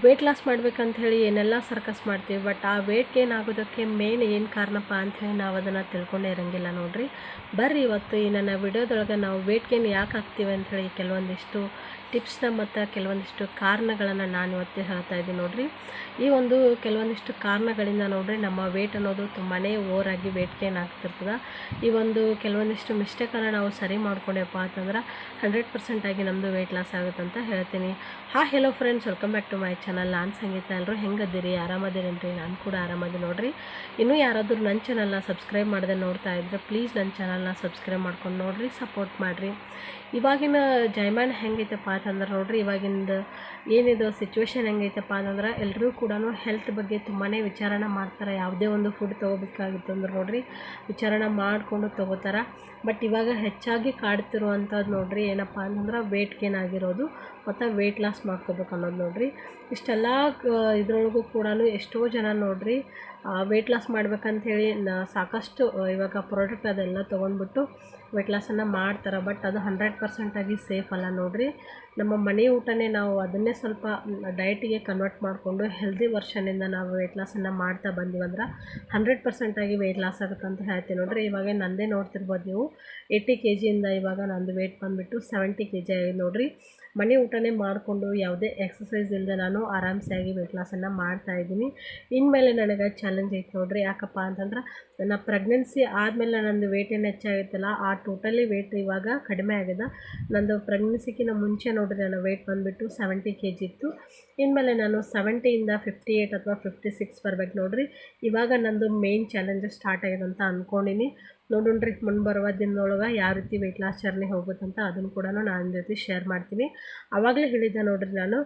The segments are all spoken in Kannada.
ವೆಯ್ಟ್ ಲಾಸ್ ಮಾಡ್ಬೇಕಂತ ಹೇಳಿ ಏನೆಲ್ಲ ಸರ್ಕಸ್ ಮಾಡ್ತೀವಿ, ಬಟ್ ಆ ವೆಯ್ಟ್ ಗೇನ್ ಆಗೋದಕ್ಕೆ ಮೇನ್ ಏನು ಕಾರಣಪ್ಪ ಅಂಥೇಳಿ ನಾವು ಅದನ್ನು ತಿಳ್ಕೊಂಡೇ ಇರೋಂಗಿಲ್ಲ ನೋಡ್ರಿ. ಬರ್ರಿ ಇವತ್ತು ಈ ನನ್ನ ವಿಡಿಯೋದೊಳಗೆ ನಾವು ವೆಯ್ಟ್ ಗೇನ್ ಯಾಕೆ ಆಗ್ತೀವಿ ಅಂಥೇಳಿ ಕೆಲವೊಂದಿಷ್ಟು ಟಿಪ್ಸ್ನ ಮತ್ತು ಕೆಲವೊಂದಿಷ್ಟು ಕಾರಣಗಳನ್ನು ನಾನು ಇವತ್ತು ಹೇಳ್ತಾ ಇದ್ದೀನಿ ನೋಡ್ರಿ. ಈ ಒಂದು ಕೆಲವೊಂದಿಷ್ಟು ಕಾರಣಗಳಿಂದ ನೋಡ್ರಿ ನಮ್ಮ ವೆಯ್ಟ್ ಅನ್ನೋದು ತುಂಬಾ ಓವರಾಗಿ ವೆಯ್ಟ್ ಗೇನ್ ಆಗ್ತಿರ್ತದೆ. ಈ ಒಂದು ಕೆಲವೊಂದಿಷ್ಟು ಮಿಸ್ಟೇಕನ್ನು ನಾವು ಸರಿ ಮಾಡ್ಕೊಂಡೆಪ್ಪ ಅಂತಂದ್ರೆ 100% ಆಗಿ ನಮ್ಮದು ವೆಯ್ಟ್ ಲಾಸ್ ಆಗುತ್ತೆ ಅಂತ ಹೇಳ್ತೀನಿ. Hello friends, welcome back to my channel. ನಾನು ಸಂಗೀತ. ಎಲ್ಲರೂ ಹೆಂಗದಿರಿ? ಆರಾಮದಿರೇನ್ರಿ? ನಾನು ಕೂಡ ಆರಾಮದಿ ನೋಡ್ರಿ. ಇನ್ನೂ ಯಾರಾದರೂ ನನ್ನ ಚಾನಲ್ನ ಸಬ್ಸ್ಕ್ರೈಬ್ ಮಾಡದೆ ನೋಡ್ತಾ ಇದ್ದರೆ ಪ್ಲೀಸ್ ನನ್ನ ಚಾನಲ್ನ ಸಬ್ಸ್ಕ್ರೈಬ್ ಮಾಡ್ಕೊಂಡು ನೋಡಿರಿ, ಸಪೋರ್ಟ್ ಮಾಡಿರಿ. ಇವಾಗಿನ ಜೈಮಾನ ಹೆಂಗೈತಪ್ಪ ಅಂತಂದ್ರೆ ನೋಡ್ರಿ, ಇವಾಗಿಂದು ಏನಿದು ಸಿಚುವೇಶನ್ ಹೆಂಗೈತಪ್ಪ ಅಂತಂದ್ರೆ ಎಲ್ಲರೂ ಕೂಡ ಹೆಲ್ತ್ ಬಗ್ಗೆ ತುಂಬಾ ವಿಚಾರಣೆ ಮಾಡ್ತಾರೆ. ಯಾವುದೇ ಒಂದು ಫುಡ್ ತೊಗೋಬೇಕಾಗಿತ್ತು ಅಂದ್ರೆ ನೋಡ್ರಿ ವಿಚಾರಣೆ ಮಾಡಿಕೊಂಡು ತೊಗೋತಾರೆ. ಬಟ್ ಇವಾಗ ಹೆಚ್ಚಾಗಿ ಕಾಡ್ತಿರುವಂಥದ್ದು ನೋಡ್ರಿ ಏನಪ್ಪ ಅಂತಂದ್ರೆ ವೆಯ್ಟ್ ಗೇನ್ ಆಗಿರೋದು ಮತ್ತು ವೆಯ್ಟ್ ಲಾಸ್ ಮಾಡ್ಕೋಬೇಕು ಅನ್ನೋದು ನೋಡ್ರಿ. ಇಷ್ಟೆಲ್ಲ ಇದ್ರೊಳಗೂ ಕೂಡ ಎಷ್ಟೋ ಜನ ನೋಡ್ರಿ ವೆಯ್ಟ್ ಲಾಸ್ ಮಾಡ್ಬೇಕಂಥೇಳಿ ಸಾಕಷ್ಟು ಇವಾಗ ಪ್ರಾಡಕ್ಟ್ ಅದೆಲ್ಲ ತೊಗೊಂಡ್ಬಿಟ್ಟು ವೆಯ್ಟ್ ಲಾಸನ್ನು ಮಾಡ್ತಾರೆ. ಬಟ್ ಅದು 100% ಆಗಿ ಸೇಫ್ ಅಲ್ಲ ನೋಡ್ರಿ. ನಮ್ಮ ಮನೆ ಊಟನೇ ನಾವು ಅದನ್ನೇ ಸ್ವಲ್ಪ ಡಯಟಿಗೆ ಕನ್ವರ್ಟ್ ಮಾಡಿಕೊಂಡು ಹೆಲ್ದಿ ವರ್ಷನಿಂದ ನಾವು ವೆಯ್ಟ್ ಲಾಸನ್ನು ಮಾಡ್ತಾ ಬಂದೀವಂದ್ರೆ 100% ಆಗಿ ವೆಯ್ಟ್ ಲಾಸ್ ಆಗುತ್ತೆ ಅಂತ ಹೇಳ್ತೀನಿ ನೋಡ್ರಿ. ಇವಾಗ ನಂದೇ ನೋಡ್ತಿರ್ಬೋದು ನೀವು, 80 kgಯಿಂದ ಇವಾಗ ನಂದು ವೆಯ್ಟ್ ಬಂದುಬಿಟ್ಟು 70 kg ಆಗಿದೆ ನೋಡ್ರಿ. ಮನೆ ಊಟನೇ ಮಾಡಿಕೊಂಡು ಯಾವುದೇ ಎಕ್ಸಸೈಸ್ ಇಲ್ಲದೆ ನಾನು ಆರಾಮ್ಸಾಗಿ ವೆಯ್ಟ್ ಲಾಸನ್ನು ಮಾಡ್ತಾಯಿದ್ದೀನಿ. ಇನ್ಮೇಲೆ ನನಗೆ ಚಾಲೆಂಜ್ ಐತೆ ನೋಡ್ರಿ. ಯಾಕಪ್ಪ ಅಂತಂದ್ರೆ ನನ್ನ ಪ್ರೆಗ್ನೆನ್ಸಿ ಆದಮೇಲೆ ನಂದು ವೆಯ್ಟ್ ಏನು ಹೆಚ್ಚಾಗಿತ್ತಲ್ಲ ಆ ಟೋಟಲಿ ವೆಯ್ಟ್ ಇವಾಗ ಕಡಿಮೆ ಆಗಿದೆ. ನಂದು ಪ್ರೆಗ್ನೆನ್ಸಿಗಿಂತ ಮುಂಚೆ ನೋಡ್ರಿ ನನ್ನ ವೆಯ್ಟ್ ಬಂದುಬಿಟ್ಟು 70 kg ಇತ್ತು. ಇನ್ಮೇಲೆ ನಾನು 70ಇಂದ 58 ಅಥವಾ 56 ಬರ್ಬೇಕು ನೋಡ್ರಿ. ಇವಾಗ ನಂದು ಮೇನ್ ಚಾಲೆಂಜ್ ಸ್ಟಾರ್ಟ್ ಆಗಿದೆ ಅಂತ ಅಂದ್ಕೊಂಡಿನಿ. ನೋಡೋಣ್ರಿ ಮುಂಬರುವ ದಿನದೊಳಗೆ ಯಾವ ರೀತಿ ವೆಯ್ಟ್ ಲಾಸ್ ಜರ್ನಿ ಹೋಗುತ್ತಂತ ಅದನ್ನು ಕೂಡ ನಾನು ಜೊತೆ ಶೇರ್ ಮಾಡ್ತೀನಿ. ಆವಾಗಲೇ ಹೇಳಿದ್ದೆ ನೋಡ್ರಿ, ನಾನು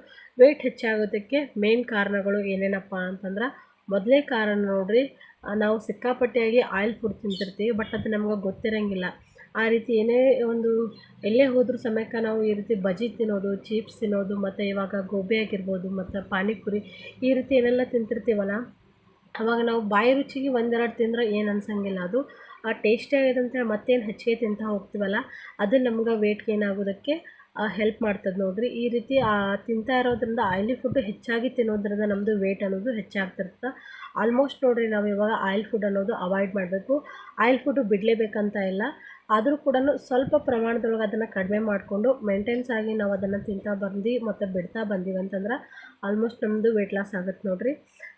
ವೆಯ್ಟ್ ಹೆಚ್ಚಾಗೋದಕ್ಕೆ ಮೇನ್ ಕಾರಣಗಳು ಏನೇನಪ್ಪ ಅಂತಂದ್ರೆ ಮೊದಲೇ ಕಾರಣ ನೋಡ್ರಿ, ನಾವು ಸಿಕ್ಕಾಪಟ್ಟೆಯಾಗಿ ಆಯಿಲ್ ಫುಡ್ ತಿಂತಿರ್ತೀವಿ. ಬಟ್ ಅದು ನಮ್ಗೆ ಗೊತ್ತಿರೋಂಗಿಲ್ಲ. ಆ ರೀತಿ ಏನೇ ಒಂದು ಎಲ್ಲೇ ಹೋದ್ರೂ ಸಮಯಕ್ಕೆ ನಾವು ಈ ರೀತಿ ಬಜ್ಜಿ ತಿನ್ನೋದು, ಚಿಪ್ಸ್ ತಿನ್ನೋದು, ಮತ್ತು ಇವಾಗ ಗೋಬಿ ಆಗಿರ್ಬೋದು ಮತ್ತು ಪಾನಿಪುರಿ ಈ ರೀತಿ ಏನೆಲ್ಲ ತಿಂತಿರ್ತೀವಲ್ಲ, ಅವಾಗ ನಾವು ಬಾಯಿ ರುಚಿಗೆ ಒಂದೆರಡು ತಿಂದರೆ ಏನು ಅನ್ಸಂಗಿಲ್ಲ. ಅದು ಆ ಟೇಸ್ಟಿ ಆಗಿದೆ ಅಂತೇಳಿ ಮತ್ತೇನು ಹೆಚ್ಚಿಗೆ ತಿಂತಾ ಹೋಗ್ತೀವಲ್ಲ, ಅದು ನಮ್ಗೆ ವೆಯ್ಟ್ ಗೇನ್ ಆಗೋದಕ್ಕೆ ಹೆಲ್ಪ್ ಮಾಡ್ತದೆ ನೋಡ್ರಿ. ಈ ರೀತಿ ತಿಂತಾ ಇರೋದ್ರಿಂದ ಆಯಿಲಿ ಫುಡ್ಡು ಹೆಚ್ಚಾಗಿ ತಿನ್ನೋದ್ರಿಂದ ನಮ್ಮದು ವೆಯ್ಟ್ ಅನ್ನೋದು ಹೆಚ್ಚಾಗ್ತಿರ್ತದೆ. ಆಲ್ಮೋಸ್ಟ್ ನೋಡ್ರಿ ನಾವು ಇವಾಗ ಆಯಿಲ್ ಫುಡ್ ಅನ್ನೋದು ಅವಾಯ್ಡ್ ಮಾಡಬೇಕು. ಆಯಿಲ್ ಫುಡ್ಡು ಬಿಡಲೇಬೇಕಂತ ಇಲ್ಲ, ಆದರೂ ಕೂಡ ಸ್ವಲ್ಪ ಪ್ರಮಾಣದೊಳಗೆ ಅದನ್ನು ಕಡಿಮೆ ಮಾಡಿಕೊಂಡು ಮೇಂಟೆನ್ಸ್ ಆಗಿ ನಾವು ಅದನ್ನು ತಿಂತಾ ಬಂದು ಮತ್ತು ಬಿಡ್ತಾ ಬಂದೀವಿ ಅಂತಂದ್ರೆ ಆಲ್ಮೋಸ್ಟ್ ನಮ್ಮದು ವೆಯ್ಟ್ ಲಾಸ್ ಆಗುತ್ತೆ ನೋಡ್ರಿ.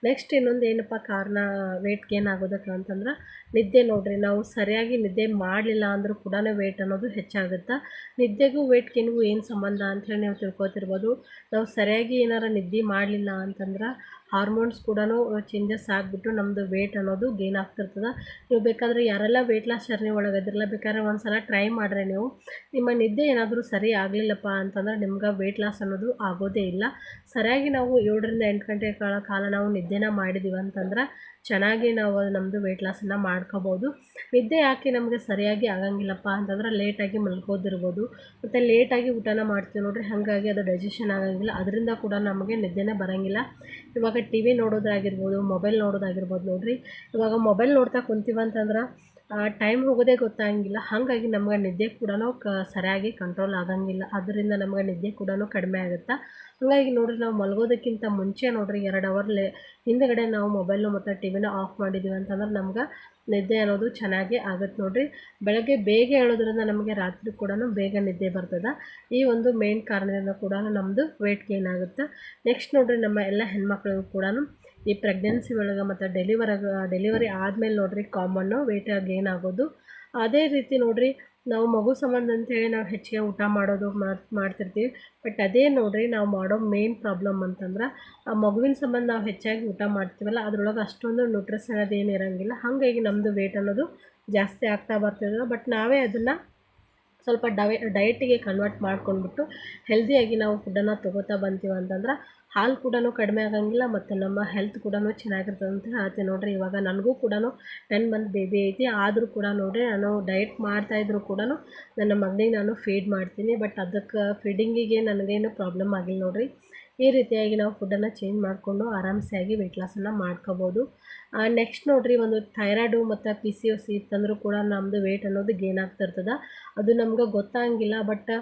ನೆಕ್ಸ್ಟ್ ಇನ್ನೊಂದು ಏನಪ್ಪ ಕಾರಣ ವೆಯ್ಟ್ ಗೇನ್ ಆಗೋದಕ್ಕೆ ಅಂತಂದ್ರೆ ನಿದ್ದೆ ನೋಡ್ರಿ. ನಾವು ಸರಿಯಾಗಿ ನಿದ್ದೆ ಮಾಡಲಿಲ್ಲ ಅಂದರೂ ಕೂಡ ವೆಯ್ಟ್ ಅನ್ನೋದು ಹೆಚ್ಚಾಗುತ್ತೆ. ನಿದ್ದೆಗೂ ವೆಯ್ಟ್ ಗೇನ್ಗೂ ಏನು ಸಂಬಂಧ ಅಂಥೇಳಿ ನೀವು ತಿಳ್ಕೊತಿರ್ಬೋದು. ನಾವು ಸರಿಯಾಗಿ ಏನಾರು ನಿದ್ದೆ ಮಾಡಲಿಲ್ಲ ಅಂತಂದ್ರೆ ಹಾರ್ಮೋನ್ಸ್ ಕೂಡ ಚೇಂಜಸ್ ಆಗಿಬಿಟ್ಟು ನಮ್ಮದು ವೆಯ್ಟ್ ಅನ್ನೋದು ಗೇನ್ ಆಗ್ತಿರ್ತದೆ. ನೀವು ಬೇಕಾದರೆ ಯಾರೆಲ್ಲ ವೆಯ್ಟ್ ಲಾಸ್ ಜರ್ನಿ ಒಳಗದಿರಲ್ಲ ಬೇಕಾದ್ರೆ ಒಂದು ಸಲ ಟ್ರೈ ಮಾಡಿರಿ. ನೀವು ನಿಮ್ಮ ನಿದ್ದೆ ಏನಾದರೂ ಸರಿ ಆಗಲಿಲ್ಲಪ್ಪ ಅಂತಂದ್ರೆ ನಿಮ್ಗೆ ವೆಯ್ಟ್ ಲಾಸ್ ಅನ್ನೋದು ಆಗೋದೇ ಇಲ್ಲ. ಸರಿಯಾಗಿ ನಾವು 7ರಿಂದ 8 ಗಂಟೆಗಳ ಕಾಲ ನಾವು ನಿದ್ದೆನ ಮಾಡಿದ್ದೀವಿ ಅಂತಂದ್ರೆ ಚೆನ್ನಾಗಿ ನಾವು ನಮ್ಮದು ವೆಯ್ಟ್ ಲಾಸನ್ನು ಮಾಡ್ಕೋಬೋದು. ನಿದ್ದೆ ಯಾಕೆ ನಮಗೆ ಸರಿಯಾಗಿ ಆಗಂಗಿಲ್ಲಪ್ಪ ಅಂತಂದ್ರೆ ಲೇಟಾಗಿ ಮಲ್ಕೋದಿರ್ಬೋದು ಮತ್ತು ಲೇಟಾಗಿ ಊಟನ ಮಾಡ್ತೀವಿ ನೋಡ್ರಿ. ಹಾಗಾಗಿ ಅದು ಡೈಜೆಷನ್ ಆಗಂಗಿಲ್ಲ, ಅದರಿಂದ ಕೂಡ ನಮಗೆ ನಿದ್ದೆನೇ ಬರೋಂಗಿಲ್ಲ. ಇವಾಗ ಟಿ.ವಿ ನೋಡೋದಾಗಿರ್ಬೋದು, ಮೊಬೈಲ್ ನೋಡೋದಾಗಿರ್ಬೋದು ನೋಡ್ರಿ. ಇವಾಗ ಮೊಬೈಲ್ ನೋಡ್ತಾ ಕುಂತೀವಂತಂದ್ರೆ ಟೈಮ್ ಹೋಗೋದೇ ಗೊತ್ತಾಗಂಗಿಲ್ಲ. ಹಾಗಾಗಿ ನಮ್ಗೆ ನಿದ್ದೆ ಕೂಡ ಸರಿಯಾಗಿ ಕಂಟ್ರೋಲ್ ಆಗಂಗಿಲ್ಲ. ಅದರಿಂದ ನಮ್ಗೆ ನಿದ್ದೆ ಕೂಡ ಕಡಿಮೆ ಆಗುತ್ತೆ. ಹಾಗಾಗಿ ನೋಡ್ರಿ ನಾವು ಮಲಗೋದಕ್ಕಿಂತ ಮುಂಚೆ ನೋಡ್ರಿ 2 ಅವರ್ ಹಿಂದುಗಡೆ ನಾವು ಮೊಬೈಲು ಮತ್ತು ಟಿ.ವಿನ ಆಫ್ ಮಾಡಿದ್ದೀವಿ ಅಂತಂದ್ರೆ ನಮ್ಗೆ ನಿದ್ದೆ ಅನ್ನೋದು ಚೆನ್ನಾಗೇ ಆಗುತ್ತೆ ನೋಡ್ರಿ. ಬೆಳಗ್ಗೆ ಬೇಗ ಹೇಳೋದ್ರಿಂದ ನಮಗೆ ರಾತ್ರಿ ಕೂಡ ಬೇಗ ನಿದ್ದೆ ಬರ್ತದೆ. ಈ ಒಂದು ಮೇನ್ ಕಾರಣದಿಂದ ಕೂಡ ನಮ್ಮದು ವೆಯ್ಟ್ ಗೇನ್ ಆಗುತ್ತೆ. ನೆಕ್ಸ್ಟ್ ನೋಡ್ರಿ ನಮ್ಮ ಎಲ್ಲ ಹೆಣ್ಮಕ್ಳಿಗೂ ಕೂಡ ಈ ಪ್ರೆಗ್ನೆನ್ಸಿ ಒಳಗೆ ಮತ್ತು ಡೆಲಿವರಿ ಆದಮೇಲೆ ನೋಡ್ರಿ ಕಾಮನ್ನು ವೆಯ್ಟ್ ಗೇನ್ ಆಗೋದು. ಅದೇ ರೀತಿ ನೋಡ್ರಿ ನಾವು ಮಗು ಸಂಬಂಧ ಅಂತೇಳಿ ನಾವು ಹೆಚ್ಚಿಗೆ ಊಟ ಮಾಡೋದು ಮಾಡ್ತಿರ್ತೀವಿ. ಬಟ್ ಅದೇ ನೋಡ್ರಿ ನಾವು ಮಾಡೋ ಮೇನ್ ಪ್ರಾಬ್ಲಮ್ ಅಂತಂದ್ರೆ ಆ ಮಗುವಿನ ಸಂಬಂಧ ನಾವು ಹೆಚ್ಚಾಗಿ ಊಟ ಮಾಡ್ತೀವಲ್ಲ ಅದ್ರೊಳಗೆ ಅಷ್ಟೊಂದು ನ್ಯೂಟ್ರಿಷನ್ ಅದೇನು ಇರೋಂಗಿಲ್ಲ. ಹಾಗಾಗಿ ನಮ್ಮದು ವೆಯ್ಟ್ ಅನ್ನೋದು ಜಾಸ್ತಿ ಆಗ್ತಾ ಬರ್ತಿದೆ. ಬಟ್ ನಾವೇ ಅದನ್ನು ಸ್ವಲ್ಪ ಡಯಟಿಗೆ ಕನ್ವರ್ಟ್ ಮಾಡ್ಕೊಂಡ್ಬಿಟ್ಟು ಹೆಲ್ದಿಯಾಗಿ ನಾವು ಫುಡ್ಡನ್ನು ತೊಗೋತಾ ಬಂತೀವಿ ಅಂತಂದ್ರೆ ಹಾಲು ಕೂಡ ಕಡಿಮೆ ಆಗಂಗಿಲ್ಲ ಮತ್ತು ನಮ್ಮ ಹೆಲ್ತ್ ಕೂಡ ಚೆನ್ನಾಗಿರ್ತದೆ ಅಂತ ಹೇಳ್ತೀನಿ ನೋಡ್ರಿ. ಇವಾಗ ನನಗೂ ಕೂಡ 10 ಮಂತ್ ಬೇಬಿ ಐತಿ. ಆದರೂ ಕೂಡ ನೋಡ್ರಿ ನಾನು ಡಯಟ್ ಮಾಡ್ತಾಯಿದ್ರು ಕೂಡ ನನ್ನ ಮಗನಿಗೆ ನಾನು ಫೀಡ್ ಮಾಡ್ತೀನಿ. ಬಟ್ ಅದಕ್ಕೆ ಫೀಡಿಂಗಿಗೆ ನನಗೇನು ಪ್ರಾಬ್ಲಮ್ ಆಗಿಲ್ಲ ನೋಡ್ರಿ. ಈ ರೀತಿಯಾಗಿ ನಾವು ಫುಡ್ಡನ್ನು ಚೇಂಜ್ ಮಾಡಿಕೊಂಡು ಆರಾಮ್ಸಾಗಿ ವೆಯ್ಟ್ ಲಾಸನ್ನು ಮಾಡ್ಕೋಬೋದು. ನೆಕ್ಸ್ಟ್ ನೋಡ್ರಿ ಒಂದು ಥೈರಾಯ್ಡು ಮತ್ತು PCOS ಇತ್ತಂದ್ರೂ ಕೂಡ ನಮ್ಮದು ವೆಯ್ಟ್ ಅನ್ನೋದು ಗೇನ್ ಆಗ್ತಿರ್ತದೆ. ಅದು ನಮ್ಗೆ ಗೊತ್ತಾಗಂಗಿಲ್ಲ. ಬಟ್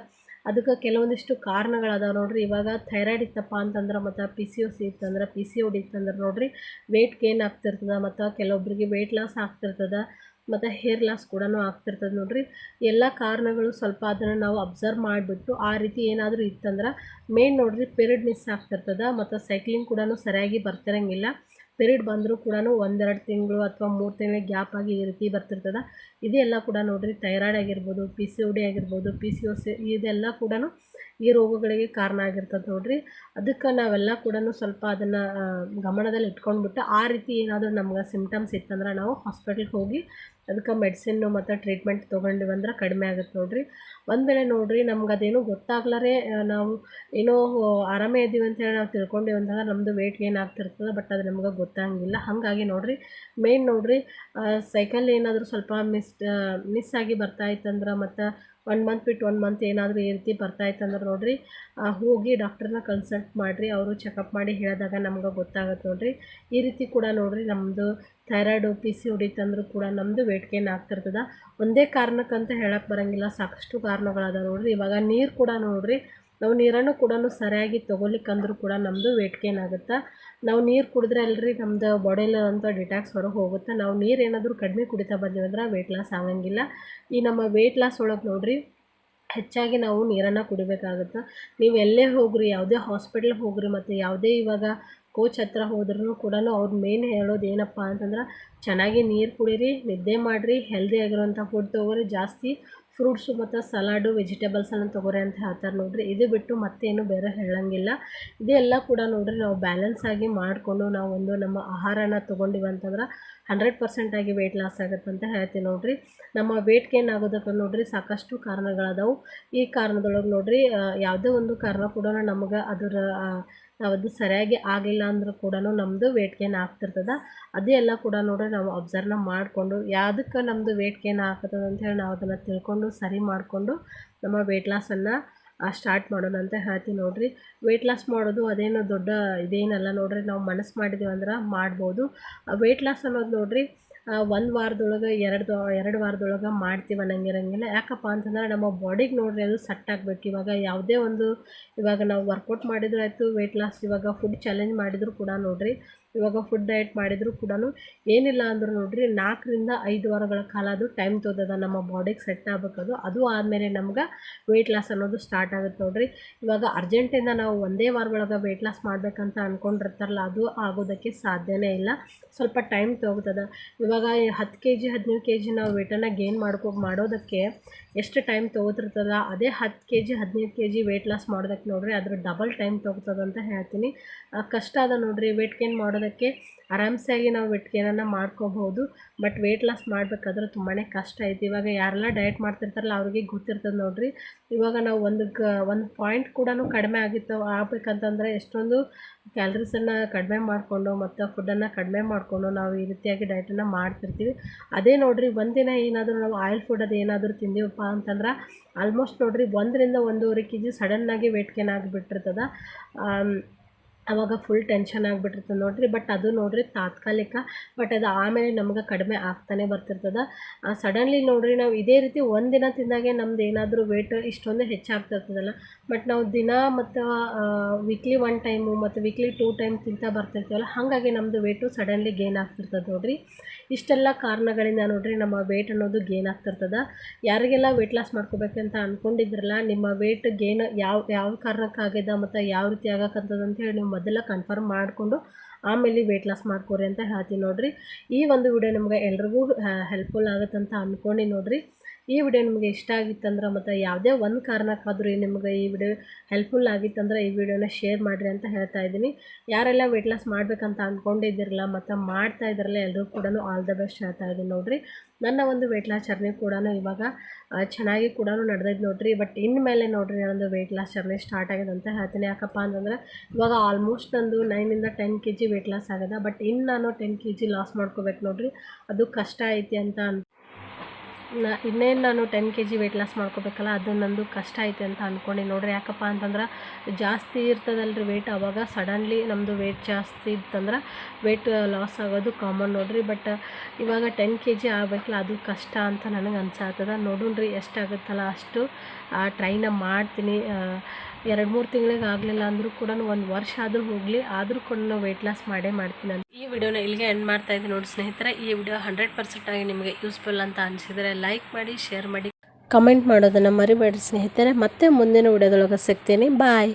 ಅದಕ್ಕೆ ಕೆಲವೊಂದಿಷ್ಟು ಕಾರಣಗಳದಾವ ನೋಡ್ರಿ. ಇವಾಗ ಥೈರಾಯ್ಡ್ ಇತ್ತಪ್ಪ ಅಂತಂದ್ರೆ ಮತ್ತು ಪಿ ಸಿ ಒ ಸಿ ಇತ್ತಂದ್ರೆ, ಪಿ ಸಿ ಒ ಡಿ ಇತ್ತಂದ್ರೆ ನೋಡ್ರಿ ವೆಯ್ಟ್ ಗೇನ್ ಆಗ್ತಿರ್ತದೆ, ಮತ್ತು ಕೆಲವೊಬ್ರಿಗೆ ವೆಯ್ಟ್ ಲಾಸ್ ಆಗ್ತಿರ್ತದೆ, ಮತ್ತು ಹೇರ್ ಲಾಸ್ ಕೂಡ ಆಗ್ತಿರ್ತದೆ ನೋಡ್ರಿ. ಎಲ್ಲ ಕಾರಣಗಳು ಸ್ವಲ್ಪ ಅದನ್ನು ನಾವು ಅಬ್ಸರ್ವ್ ಮಾಡಿಬಿಟ್ಟು ಆ ರೀತಿ ಏನಾದರೂ ಇತ್ತಂದ್ರೆ ಮೇನ್ ನೋಡ್ರಿ ಪೀರಿಯಡ್ ಮಿಸ್ ಆಗ್ತಿರ್ತದೆ, ಮತ್ತು ಸೈಕ್ಲಿಂಗ್ ಕೂಡ ಸರಿಯಾಗಿ ಬರ್ತಿರಂಗಿಲ್ಲ. ಪೀರಿಯಡ್ ಬಂದರೂ ಕೂಡ 1-2 ತಿಂಗಳು ಅಥವಾ 3 ತಿಂಗಳಿಗೆ ಗ್ಯಾಪ್ ಆಗಿ ಈ ರೀತಿ ಬರ್ತಿರ್ತದೆ. ಇದೆಲ್ಲ ಕೂಡ ನೋಡ್ರಿ ಥೈರಾಯ್ಡ್ ಆಗಿರ್ಬೋದು, ಪಿ ಸಿ ಒ ಡಿ ಆಗಿರ್ಬೋದು, ಪಿ ಸಿ ಒ ಸಿ ಇದೆಲ್ಲ ಕೂಡ ಈ ರೋಗಗಳಿಗೆ ಕಾರಣ ಆಗಿರ್ತದೆ ನೋಡ್ರಿ. ಅದಕ್ಕೆ ನಾವೆಲ್ಲ ಕೂಡ ಸ್ವಲ್ಪ ಅದನ್ನು ಗಮನದಲ್ಲಿ ಇಟ್ಕೊಂಡ್ಬಿಟ್ಟು ಆ ರೀತಿ ಏನಾದರೂ ನಮ್ಗೆ ಸಿಮ್ಟಮ್ಸ್ ಇತ್ತಂದ್ರೆ ನಾವು ಹಾಸ್ಪಿಟ್ಲಿಗೆ ಹೋಗಿ ಅದಕ್ಕೆ ಮೆಡಿಸಿನ್ನು ಮತ್ತು ಟ್ರೀಟ್ಮೆಂಟ್ ತೊಗೊಂಡಿವಂದ್ರೆ ಕಡಿಮೆ ಆಗುತ್ತೆ ನೋಡ್ರಿ. ಒಂದು ವೇಳೆ ನೋಡ್ರಿ ನಮ್ಗೆ ಅದೇನೋ ಗೊತ್ತಾಗ್ಲಾರೆ ನಾವು ಏನೋ ಆರಾಮೇ ಇದ್ದೀವಿ ಅಂತೇಳಿ ನಾವು ತಿಳ್ಕೊಂಡೀವಿ ಅಂತಂದ್ರೆ ನಮ್ಮದು ವೆಯ್ಟ್ ಗೇನ್ ಆಗ್ತಿರ್ತದೆ, ಬಟ್ ಅದು ನಮ್ಗೆ ಗೊತ್ತಾಗಿಲ್ಲ. ಹಾಗಾಗಿ ನೋಡ್ರಿ ಮೇನ್ ನೋಡ್ರಿ ಸೈಕಲ್ ಏನಾದರೂ ಸ್ವಲ್ಪ ಮಿಸ್ ಆಗಿ ಬರ್ತಾಯಿತ್ತಂದ್ರೆ ಮತ್ತು 1 ಮಂತ್ ಬಿಟ್ಟು 1 ಮಂತ್ ಏನಾದರೂ ಈ ರೀತಿ ಬರ್ತಾಯಿತ್ತಂದ್ರೆ ನೋಡ್ರಿ ಹೋಗಿ ಡಾಕ್ಟ್ರನ್ನ ಕನ್ಸಲ್ಟ್ ಮಾಡಿರಿ. ಅವರು ಚೆಕಪ್ ಮಾಡಿ ಹೇಳಿದಾಗ ನಮ್ಗೆ ಗೊತ್ತಾಗುತ್ತೆ ನೋಡ್ರಿ. ಈ ರೀತಿ ಕೂಡ ನೋಡ್ರಿ ನಮ್ಮದು thyroid, P C O D ತಂದರೂ ಕೂಡ ನಮ್ಮದು ವೆಯ್ಟ್ ಗೇನ್ ಆಗ್ತಿರ್ತದೆ. ಒಂದೇ ಕಾರಣಕ್ಕಂತ ಹೇಳಕ್ಕೆ ಬರೋಂಗಿಲ್ಲ, ಸಾಕಷ್ಟು ಕಾರಣಗಳದಾವ ನೋಡ್ರಿ. ಇವಾಗ ನೀರು ಕೂಡ ನೋಡ್ರಿ ನಾವು ನೀರನ್ನು ಕೂಡ ಸರಿಯಾಗಿ ತೊಗೊಲಿಕ್ಕಂದ್ರೂ ಕೂಡ ನಮ್ಮದು ವೆಯ್ಟ್ ಗೇನ್ ಆಗುತ್ತೆ. ನಾವು ನೀರು ಕುಡಿದ್ರೆ ಅಲ್ರಿ ನಮ್ಮದು ಬಾಡಿಯಲ್ಲಿರೋಂಥ ಡಿಟಾಕ್ಸ್ ಹೊರಗೆ ಹೋಗುತ್ತೆ. ನಾವು ನೀರು ಏನಾದರೂ ಕಡಿಮೆ ಕುಡಿತಾ ಬಂದೀವಂದ್ರೆ ವೆಯ್ಟ್ ಲಾಸ್ ಆಗಂಗಿಲ್ಲ. ಈ ನಮ್ಮ ವೆಯ್ಟ್ ಲಾಸ್ ಒಳಗೆ ನೋಡ್ರಿ ಹೆಚ್ಚಾಗಿ ನಾವು ನೀರನ್ನು ಕುಡಿಬೇಕಾಗುತ್ತೆ. ನೀವು ಎಲ್ಲೇ ಹೋಗ್ರಿ, ಯಾವುದೇ ಹಾಸ್ಪಿಟ್ಲಿಗೆ ಹೋಗ್ರಿ, ಮತ್ತು ಯಾವುದೇ ಇವಾಗ ಕೋಚ್ ಹತ್ರ ಹೋದ್ರೂ ಕೂಡ ಅವ್ರು ಮೇನ್ ಹೇಳೋದು ಏನಪ್ಪ ಅಂತಂದ್ರೆ ಚೆನ್ನಾಗಿ ನೀರು ಕುಡೀರಿ, ನಿದ್ದೆ ಮಾಡಿರಿ, ಹೆಲ್ದಿ ಆಗಿರೋಂಥ ಫುಡ್ ತೊಗೊರಿ, ಜಾಸ್ತಿ ಫ್ರೂಟ್ಸು ಮತ್ತು ಸಲಾಡು ವೆಜಿಟೇಬಲ್ಸನ್ನು ತೊಗೊರಿ ಅಂತ ಹೇಳ್ತಾರೆ ನೋಡ್ರಿ. ಇದು ಬಿಟ್ಟು ಮತ್ತೇನು ಬೇರೆ ಹೇಳೋಂಗಿಲ್ಲ. ಇದೆಲ್ಲ ಕೂಡ ನೋಡ್ರಿ ನಾವು ಬ್ಯಾಲೆನ್ಸ್ ಆಗಿ ಮಾಡಿಕೊಂಡು ನಾವು ಒಂದು ನಮ್ಮ ಆಹಾರನ ತೊಗೊಂಡಿವಿ ಅಂತಂದ್ರೆ 100% ಆಗಿ ವೆಯ್ಟ್ ಲಾಸ್ ಆಗುತ್ತೆ ಅಂತ ಹೇಳ್ತೀನಿ ನೋಡ್ರಿ. ನಮ್ಮ ವೆಯ್ಟ್ ಗೇನ್ ಆಗೋದಕ್ಕೆ ನೋಡ್ರಿ ಸಾಕಷ್ಟು ಕಾರಣಗಳದಾವು. ಈ ಕಾರಣದೊಳಗೆ ನೋಡ್ರಿ ಯಾವುದೇ ಒಂದು ಕಾರಣ ಕೂಡ ನಮ್ಗೆ ನಾವು ಅದು ಸರಿಯಾಗಿ ಆಗಲಿಲ್ಲ ಅಂದರೂ ಕೂಡ ನಮ್ಮದು ವೆಯ್ಟ್ ಗೇನ್ ಆಗ್ತಿರ್ತದೆ. ಅದೇ ಎಲ್ಲ ಕೂಡ ನೋಡ್ರಿ ನಾವು ಅಬ್ಸರ್ವ್ನ ಮಾಡಿಕೊಂಡು ಯಾವುದಕ್ಕೆ ನಮ್ಮದು ವೆಯ್ಟ್ ಗೇನ್ ಆಗ್ತದೆ ಅಂಥೇಳಿ ನಾವು ಅದನ್ನು ತಿಳ್ಕೊಂಡು ಸರಿ ಮಾಡಿಕೊಂಡು ನಮ್ಮ ವೆಯ್ಟ್ ಲಾಸನ್ನು ಸ್ಟಾರ್ಟ್ ಮಾಡೋಣ ಅಂತ ಹೇಳ್ತೀನಿ ನೋಡ್ರಿ. ವೆಯ್ಟ್ ಲಾಸ್ ಮಾಡೋದು ಅದೇನು ದೊಡ್ಡ ಇದೇನಲ್ಲ ನೋಡ್ರಿ, ನಾವು ಮನಸ್ಸು ಮಾಡಿದ್ದೀವಿ ಅಂದ್ರೆ ಮಾಡ್ಬೋದು. ವೆಯ್ಟ್ ಲಾಸ್ ಅನ್ನೋದು ನೋಡ್ರಿ 1 ವಾರದೊಳಗೆ 2 ವಾರದೊಳಗೆ ಮಾಡ್ತೀವಿ ಅನ್ನಂಗಿರಂಗಿಲ್ಲ. ಯಾಕಪ್ಪ ಅಂತಂದ್ರೆ ನಮ್ಮ ಬಾಡಿಗೆ ನೋಡ್ರಿ ಅದು ಸೆಟ್ ಆಗಬೇಕು. ಇವಾಗ ನಾವು ವರ್ಕೌಟ್ ಮಾಡಿದ್ರು ಆಯಿತು, ವೆಯ್ಟ್ ಲಾಸ್ ಇವಾಗ ಫುಡ್ ಚಾಲೆಂಜ್ ಮಾಡಿದ್ರು ಕೂಡ ನೋಡ್ರಿ, ಇವಾಗ ಫುಡ್ ಡಯಟ್ ಮಾಡಿದರೂ ಕೂಡ ಏನಿಲ್ಲ ಅಂದರೂ ನೋಡ್ರಿ 4ರಿಂದ 5 ವಾರಗಳ ಕಾಲ ಅದು ಟೈಮ್ ತೊಗೊತದ ನಮ್ಮ ಬಾಡಿಗೆ ಸೆಟ್ ಆಗಬೇಕದು. ಅದು ಆದಮೇಲೆ ನಮ್ಗೆ ವೆಯ್ಟ್ ಲಾಸ್ ಅನ್ನೋದು ಸ್ಟಾರ್ಟ್ ಆಗುತ್ತೆ ನೋಡ್ರಿ. ಇವಾಗ ಅರ್ಜೆಂಟಿಂದ ನಾವು ಒಂದೇ ವಾರದೊಳಗೆ ವೆಯ್ಟ್ ಲಾಸ್ ಮಾಡಬೇಕಂತ ಅಂದ್ಕೊಂಡಿರ್ತಾರಲ್ಲ, ಅದು ಆಗೋದಕ್ಕೆ ಸಾಧ್ಯನೇ ಇಲ್ಲ, ಸ್ವಲ್ಪ ಟೈಮ್ ತೊಗೊತದ. ಇವಾಗ 10 kg 15 kg ನಾವು ವೆಯ್ಟನ್ನು ಗೇನ್ ಮಾಡೋದಕ್ಕೆ ಎಷ್ಟು ಟೈಮ್ ತೊಗೊತಿರ್ತದ, ಅದೇ 10 kg 15 kg ವೆಯ್ಟ್ ಲಾಸ್ ಮಾಡೋದಕ್ಕೆ ನೋಡ್ರಿ ಅದ್ರ ಡಬಲ್ ಟೈಮ್ ತೊಗೊತದ ಅಂತ ಹೇಳ್ತೀನಿ. ಕಷ್ಟ ಅದ ನೋಡ್ರಿ ವೆಯ್ಟ್ ಗೇನ್ ಮಾಡೋದಕ್ಕೆ. ಆರಾಮ್ಸಾಗಿ ನಾವು ವೆಯ್ಟ್ ಗೇನನ್ನು ಮಾಡ್ಕೋಬೋದು, ಬಟ್ ವೆಯ್ಟ್ ಲಾಸ್ ಮಾಡಬೇಕಾದ್ರೆ ತುಂಬಾ ಕಷ್ಟ ಐತಿ. ಇವಾಗ ಯಾರೆಲ್ಲ ಡಯಟ್ ಮಾಡ್ತಿರ್ತಾರಲ್ಲ ಅವ್ರಿಗೆ ಗೊತ್ತಿರ್ತದೆ ನೋಡ್ರಿ. ಇವಾಗ ನಾವು ಒಂದು ಪಾಯಿಂಟ್ ಕೂಡ ಕಡಿಮೆ ಆಗಬೇಕಂತಂದ್ರೆ ಎಷ್ಟೊಂದು ಕ್ಯಾಲರೀಸನ್ನು ಕಡಿಮೆ ಮಾಡಿಕೊಂಡು ಮತ್ತು ಫುಡ್ಡನ್ನು ಕಡಿಮೆ ಮಾಡಿಕೊಂಡು ನಾವು ಈ ರೀತಿಯಾಗಿ ಡಯಟನ್ನು ಮಾಡ್ತಿರ್ತೀವಿ. ಅದೇ ನೋಡ್ರಿ ಒಂದಿನ ಏನಾದರೂ ನಾವು ಆಯಿಲ್ ಫುಡ್ ಅದು ಏನಾದರೂ ತಿಂದೀವಪ್ಪ ಅಂತಂದ್ರೆ ಆಲ್ಮೋಸ್ಟ್ ನೋಡ್ರಿ 1ರಿಂದ 1.5 kg ಸಡನ್ನಾಗಿ ವೆಯ್ಟ್ ಗೇನ್ ಆಗಿಬಿಟ್ಟಿರ್ತದೆ. ಆವಾಗ ಫುಲ್ ಟೆನ್ಷನ್ ಆಗಿಬಿಟ್ಟಿರ್ತದೆ ನೋಡ್ರಿ. ಬಟ್ ಅದು ನೋಡ್ರಿ ತಾತ್ಕಾಲಿಕ, ಬಟ್ ಅದು ಆಮೇಲೆ ನಮ್ಗೆ ಕಡಿಮೆ ಆಗ್ತಾನೆ ಬರ್ತಿರ್ತದೆ. ಸಡನ್ಲಿ ನೋಡ್ರಿ ನಾವು ಇದೇ ರೀತಿ ಒಂದಿನ ತಿಂದಾಗೆ ನಮ್ದು ಏನಾದರೂ ವೆಯ್ಟ್ ಇಷ್ಟೊಂದು ಹೆಚ್ಚಾಗ್ತಿರ್ತದಲ್ಲ, ಬಟ್ ನಾವು ದಿನ ಮತ್ತು ವೀಕ್ಲಿ 1 ಟೈಮು ಮತ್ತು ವೀಕ್ಲಿ 2 ಟೈಮ್ ತಿಂತಾ ಬರ್ತಿರ್ತೀವಲ್ಲ, ಹಾಗಾಗಿ ನಮ್ಮದು ವೆಯ್ಟು ಸಡನ್ಲಿ ಗೇನ್ ಆಗ್ತಿರ್ತದೆ ನೋಡ್ರಿ. ಇಷ್ಟೆಲ್ಲ ಕಾರಣಗಳಿಂದ ನೋಡ್ರಿ ನಮ್ಮ ವೆಯ್ಟ್ ಅನ್ನೋದು ಗೇನ್ ಆಗ್ತಿರ್ತದೆ. ಯಾರಿಗೆಲ್ಲ ವೆಯ್ಟ್ ಲಾಸ್ ಮಾಡ್ಕೋಬೇಕಂತ ಅಂದ್ಕೊಂಡಿದ್ರಲ್ಲ, ನಿಮ್ಮ ವೆಯ್ಟ್ ಗೇನ್ ಯಾವ ಕಾರಣಕ್ಕಾಗಿದೆ ಮತ್ತು ಯಾವ ರೀತಿ ಆಗಕ್ಕಂತದ ಅಂತೇಳಿ ನೀವು ಮೊದಲ ಕನ್ಫರ್ಮ್ ಮಾಡಿಕೊಂಡು ಆಮೇಲೆ ವೆಯ್ಟ್ ಲಾಸ್ ಮಾಡ್ಕೋರಿ ಅಂತ ಹೇಳ್ತೀನಿ ನೋಡ್ರಿ. ಈ ಒಂದು ವಿಡಿಯೋ ನಿಮ್ಗೆ ಎಲ್ರಿಗೂ ಹೆಲ್ಪ್ಫುಲ್ ಆಗುತ್ತಂತ ಅಂದ್ಕೊಂಡು ನೋಡ್ರಿ. ಈ ವಿಡಿಯೋ ನಿಮಗೆ ಇಷ್ಟ ಆಗಿತ್ತಂದ್ರೆ ಮತ್ತು ಯಾವುದೇ ಒಂದು ಕಾರಣಕ್ಕಾದರೂ ನಿಮಗೆ ಈ ವಿಡಿಯೋ ಹೆಲ್ಪ್ಫುಲ್ ಆಗಿತ್ತಂದ್ರೆ ಈ ವಿಡಿಯೋನ ಶೇರ್ ಮಾಡಿರಿ ಅಂತ ಹೇಳ್ತಾ ಇದ್ದೀನಿ. ಯಾರೆಲ್ಲ ವೆಯ್ಟ್ ಲಾಸ್ ಮಾಡಬೇಕಂತ ಅಂದ್ಕೊಂಡಿದ್ದಿರಲ್ಲ ಮತ್ತು ಮಾಡ್ತಾ ಇದ್ರಲ್ಲ ಎಲ್ಲರೂ ಕೂಡ ಆಲ್ ದ ಬೆಸ್ಟ್ ಹೇಳ್ತಾ ಇದ್ದೀನಿ ನೋಡ್ರಿ. ನನ್ನ ಒಂದು ವೆಯ್ಟ್ ಲಾಸ್ ಜರ್ನಿ ಕೂಡ ಇವಾಗ ಚೆನ್ನಾಗಿ ಕೂಡ ನಡೆದೈತೆ ನೋಡ್ರಿ. ಬಟ್ ಇನ್ಮೇಲೆ ನೋಡ್ರಿ ನನ್ನದು ವೆಯ್ಟ್ ಲಾಸ್ ಜರ್ನಿ ಸ್ಟಾರ್ಟ್ ಆಗಿದೆ ಅಂತ ಹೇಳ್ತೀನಿ. ಯಾಕಪ್ಪ ಅಂತಂದ್ರೆ ಇವಾಗ ಆಲ್ಮೋಸ್ಟ್ ನಂದು 9ರಿಂದ 10 kg ವೆಯ್ಟ್ ಲಾಸ್ ಆಗಿದೆ. ಬಟ್ ಇನ್ನು ನಾನು 10 kg ಲಾಸ್ ಮಾಡ್ಕೋಬೇಕು ನೋಡ್ರಿ, ಅದು ಕಷ್ಟ ಐತಿ ಅಂತ ಇನ್ನೇನು ನಾನು 10 kg ವೆಯ್ಟ್ ಲಾಸ್ ಮಾಡ್ಕೋಬೇಕಲ್ಲ, ಅದು ನಂದು ಕಷ್ಟ ಐತೆ ಅಂತ ಅಂದ್ಕೊಂಡು ನೋಡ್ರಿ. ಯಾಕಪ್ಪ ಅಂತಂದ್ರೆ ಜಾಸ್ತಿ ಇರ್ತದಲ್ರಿ ವೆಯ್ಟ್, ಆವಾಗ ಸಡನ್ಲಿ ನಮ್ಮದು ವೆಯ್ಟ್ ಜಾಸ್ತಿ ಇತ್ತಂದ್ರೆ ವೆಯ್ಟ್ ಲಾಸ್ ಆಗೋದು ಕಾಮನ್ ನೋಡ್ರಿ. ಬಟ್ ಇವಾಗ 10 kg ಆಗಬೇಕಲ್ಲ, ಅದು ಕಷ್ಟ ಅಂತ ನನಗೆ ಅನ್ಸಾತದ. ನೋಡೋಣ್ರಿ ಎಷ್ಟಾಗುತ್ತಲ್ಲ ಅಷ್ಟು ಟ್ರೈನ ಮಾಡ್ತೀನಿ. 2-3 ತಿಂಗಳಿಗೆ ಆಗಲಿಲ್ಲ ಅಂದರೂ ಕೂಡ 1 ವರ್ಷ ಆದರೂ ಹೋಗಲಿ, ಆದರೂ ಕೂಡ ವೆಯ್ಟ್ ಲಾಸ್ ಮಾಡ್ತೀನಿ ಅಂತ ಈ ವಿಡಿಯೋನ ಇಲ್ಲಿಗೆ ಎಂಡ್ ಮಾಡ್ತಾ ಇದ್ದೀನಿ ನೋಡಿ ಸ್ನೇಹಿತರೆ. ಈ ವಿಡಿಯೋ 100% ಆಗಿ ನಿಮಗೆ ಯೂಸ್ಫುಲ್ ಅಂತ ಅನಿಸಿದರೆ ಲೈಕ್ ಮಾಡಿ, ಶೇರ್ ಮಾಡಿ, ಕಮೆಂಟ್ ಮಾಡೋದನ್ನು ಮರಿಬೇಡಿ ಸ್ನೇಹಿತರೆ. ಮತ್ತೆ ಮುಂದಿನ ವಿಡಿಯೋದೊಳಗೆ ಸಿಗ್ತೀನಿ. ಬಾಯ್.